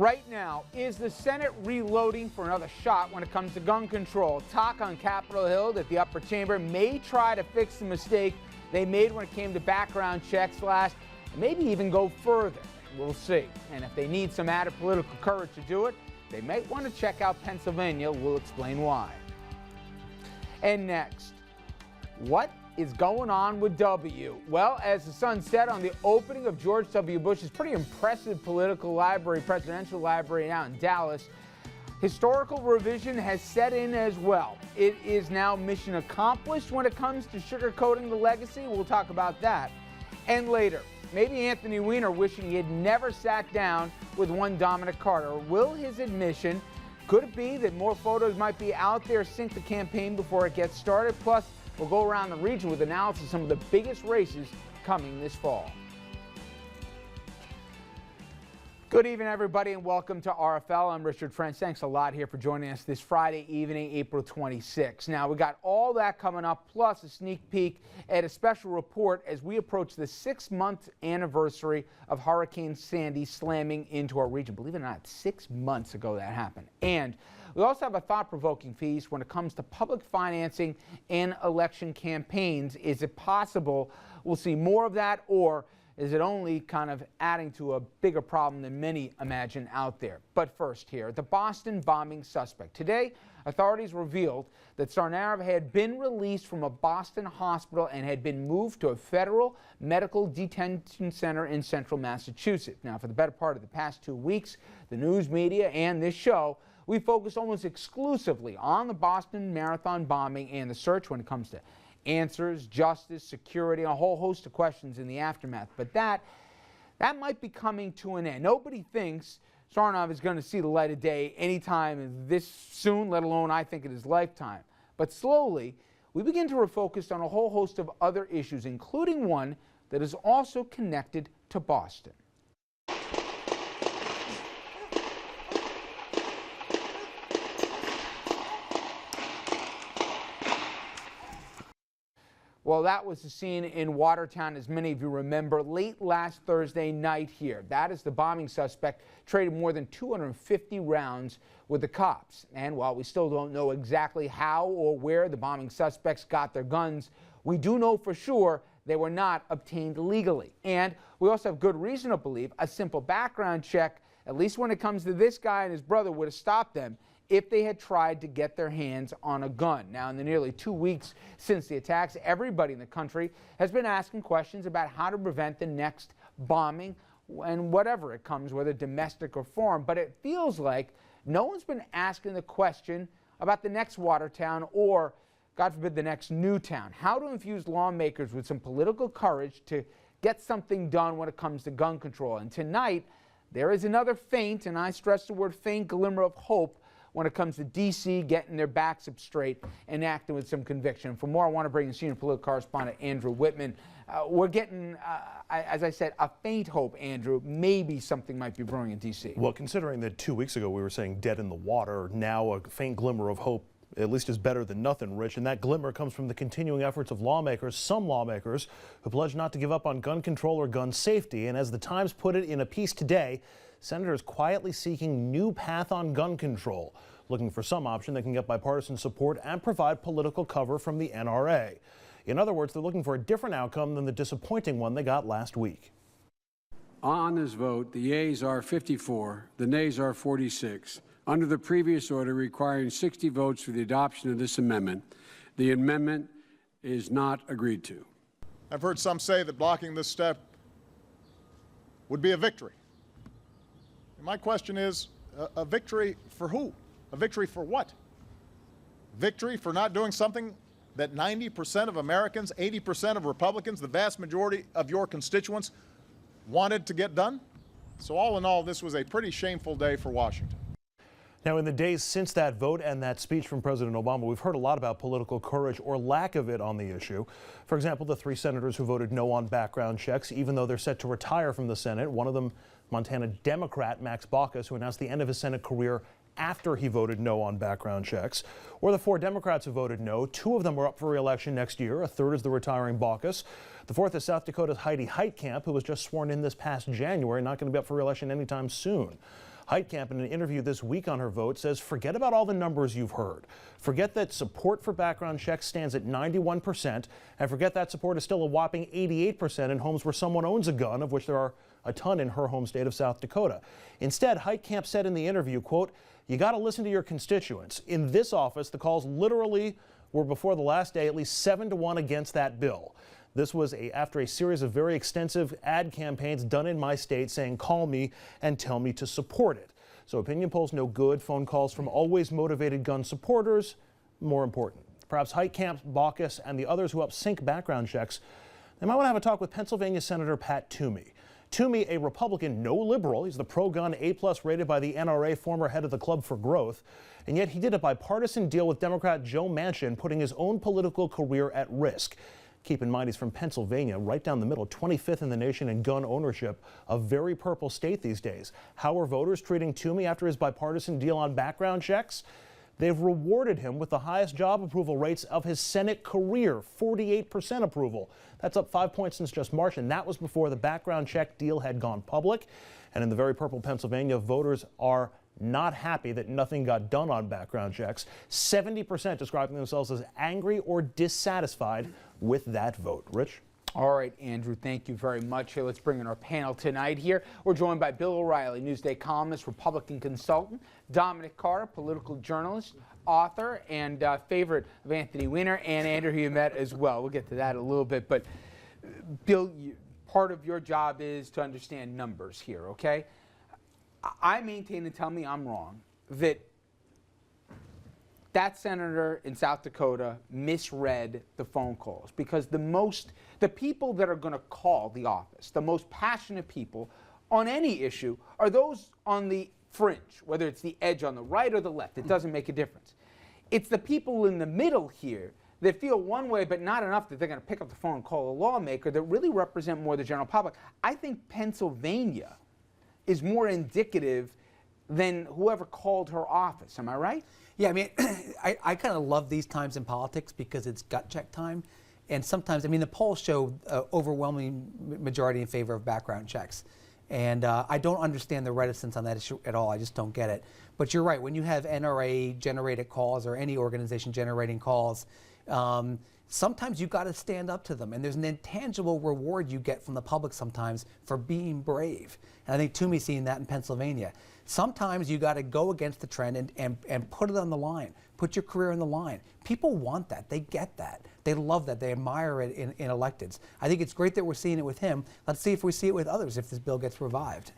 Right now, is the Senate reloading for another shot when it comes to gun control? Talk on Capitol Hill that the upper chamber may try to fix the mistake they made when it came to background checks last, and maybe even go further. We'll see. And if they need some added political courage to do it, they might want to check out Pennsylvania. We'll explain why. And next, what is going on with W? Well, as the sun set on the opening of George W. Bush's pretty impressive presidential library out in Dallas, historical revision has set in as well. It is now mission accomplished when it comes to sugarcoating the legacy. We'll talk about that. And later, maybe Anthony Weiner wishing he had never sat down with one Dominic Carter. Will his admission, could it be that more photos might be out there sink the campaign before it gets started? Plus, we'll go around the region with analysis of some of the biggest races coming this fall. Good evening, everybody, and welcome to RFL. I'm Richard French. Thanks a lot here for joining us this Friday evening, April 26. Now, we got all that coming up, plus a sneak peek at a special report as we approach the 6-month anniversary of Hurricane Sandy slamming into our region. Believe it or not, 6 months ago that happened. And we also have a thought-provoking piece when it comes to public financing and election campaigns. Is it possible we'll see more of that, or is it only kind of adding to a bigger problem than many imagine out there? But first here, the Boston bombing suspect. Today, authorities revealed that Tsarnaev had been released from a Boston hospital and had been moved to a federal medical detention center in central Massachusetts. Now, for the better part of the past 2 weeks, the news media and this show, we focus almost exclusively on the Boston Marathon bombing and the search when it comes to answers, justice, security, a whole host of questions in the aftermath. But that might be coming to an end. Nobody thinks Tsarnaev is going to see the light of day anytime this soon, let alone I think in his lifetime. But slowly, we begin to refocus on a whole host of other issues, including one that is also connected to Boston. Well, that was the scene in Watertown, as many of you remember, late last Thursday night here. That is the bombing suspect traded more than 250 rounds with the cops. And while we still don't know exactly how or where the bombing suspects got their guns, we do know for sure they were not obtained legally. And we also have good reason to believe a simple background check, at least when it comes to this guy and his brother, would have stopped them if they had tried to get their hands on a gun. Now, in the nearly 2 weeks since the attacks, everybody in the country has been asking questions about how to prevent the next bombing and whatever it comes, whether domestic or foreign. But it feels like no one's been asking the question about the next Watertown or, God forbid, the next Newtown. How to infuse lawmakers with some political courage to get something done when it comes to gun control. And tonight, there is another faint, and I stress the word faint, glimmer of hope when it comes to D.C. getting their backs up straight and acting with some conviction. For more, I want to bring in senior political correspondent Andrew Whitman. We're getting, as I said, a faint hope, Andrew. Maybe something might be brewing in D.C. Well, considering that 2 weeks ago we were saying dead in the water, now a faint glimmer of hope at least is better than nothing, Rich. And that glimmer comes from the continuing efforts of lawmakers, some lawmakers, who pledged not to give up on gun control or gun safety. And as the Times put it in a piece today, senators quietly seeking new path on gun control, looking for some option that can get bipartisan support and provide political cover from the NRA. In other words, they're looking for a different outcome than the disappointing one they got last week. On this vote, the yeas are 54, the nays are 46. Under the previous order requiring 60 votes for the adoption of this amendment, the amendment is not agreed to. I've heard some say that blocking this step would be a victory. And my question is, a victory for who? A victory for what? Victory for not doing something that 90% of Americans, 80% of Republicans, the vast majority of your constituents wanted to get done? So all in all, this was a pretty shameful day for Washington. Now, in the days since that vote and that speech from President Obama, we've heard a lot about political courage or lack of it on the issue. For example, the 3 senators who voted no on background checks, even though they're set to retire from the Senate. One of them, Montana Democrat Max Baucus, who announced the end of his Senate career after he voted no on background checks. Or the 4 Democrats who voted no. 2 of them are up for re-election next year. A third is the retiring Baucus. The 4th is South Dakota's Heidi Heitkamp, who was just sworn in this past January, not going to be up for re-election anytime soon. Heitkamp, in an interview this week on her vote, says forget about all the numbers you've heard. Forget that support for background checks stands at 91%, and forget that support is still a whopping 88% in homes where someone owns a gun, of which there are a ton in her home state of South Dakota. Instead, Heitkamp said in the interview, quote, "You got to listen to your constituents. In this office, the calls literally were before the last day at least 7-1 against that bill." This was after a series of very extensive ad campaigns done in my state saying, call me and tell me to support it. So opinion polls no good, phone calls from always motivated gun supporters, more important. Perhaps Heitkamp, Baucus, and the others who help sink background checks, they might want to have a talk with Pennsylvania Senator Pat Toomey. Toomey, a Republican, no liberal. He's the pro-gun, A+ rated by the NRA, former head of the Club for Growth. And yet he did a bipartisan deal with Democrat Joe Manchin, putting his own political career at risk. Keep in mind, he's from Pennsylvania, right down the middle, 25th in the nation in gun ownership, a very purple state these days. How are voters treating Toomey after his bipartisan deal on background checks? They've rewarded him with the highest job approval rates of his Senate career, 48% approval. That's up 5 points since just March, and that was before the background check deal had gone public. And in the very purple Pennsylvania, voters are not happy that nothing got done on background checks. 70% describing themselves as angry or dissatisfied with that vote. Rich? All right, Andrew, thank you very much. Let's bring in our panel tonight here. We're joined by Bill O'Reilly, Newsday columnist, Republican consultant, Dominic Carter, political journalist, author, and favorite of Anthony Weiner, and Andrew, who you met as well. We'll get to that in a little bit. But, Bill, part of your job is to understand numbers here, okay? I maintain, and tell me I'm wrong, that senator in South Dakota misread the phone calls, because the people that are going to call the office, the most passionate people on any issue, are those on the fringe, whether it's the edge on the right or the left. It doesn't make a difference. It's the people in the middle here that feel one way but not enough that they're going to pick up the phone and call a lawmaker that really represent more the general public. I think Pennsylvania is more indicative than whoever called her office. Am I right? Yeah, I mean, I kind of love these times in politics because it's gut check time. And sometimes, I mean, the polls show overwhelming majority in favor of background checks. And I don't understand the reticence on that issue at all. I just don't get it. But you're right. When you have NRA-generated calls or any organization generating calls, sometimes you've got to stand up to them. And there's an intangible reward you get from the public sometimes for being brave. And I think Toomey's seeing that in Pennsylvania. Sometimes you got to go against the trend and put it on the line. Put your career on the line. People want that. They get that. They love that. They admire it in electeds. I think it's great that we're seeing it with him. Let's see if we see it with others if this bill gets revived.